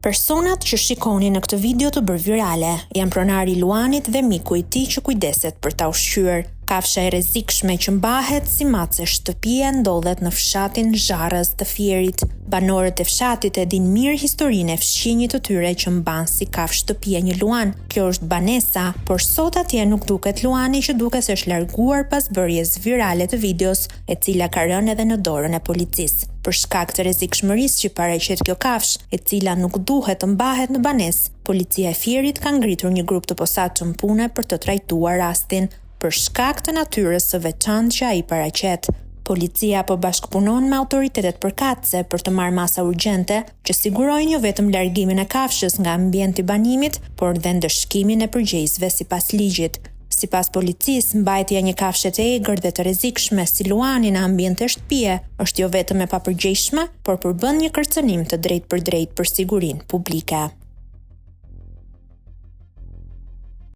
Personat që shikoni në këtë video të bërë virale janë pronari i Luanit dhe miku i tij që kujdeset për ta ushqyer. Kafsha e rrezikshme që mbahet si mace shtëpie ndodhet në fshatin Zharrës të Fierit. Banorët e fshatit e dinë mirë historinë e fshinjit të tyre që mban si kafshë shtëpie një luan. Kjo është banesa, por sot atje nuk duket luani që duket se është larguar pas bërjes virale të videos, e cila ka rënë edhe në dorën e policisë. Për shkak të rrezikshmërisë që paraqet kjo kafshë, e cila nuk duhet të mbahet në banesë, policia e Fierit ka ngritur një grup të posaçëm pune për të trajtuar rastin, për shkak të natyrës së veçantë që ai paraqet. Policia po bashkëpunon me autoritetet përkatëse për të marrë masa urgjente që sigurojnë jo vetëm largimin e kafshës nga ambienti i banimit, por dhe ndëshkimin e përgjegjësve sipas ligjit. Sipas policisë, mbajtja e një kafshë të egër dhe të rrezikshme si luani në ambiente shtëpie është jo vetëm e papërgjegjshme, por përbën një kërcënim të drejtpërdrejtë për sigurinë publike.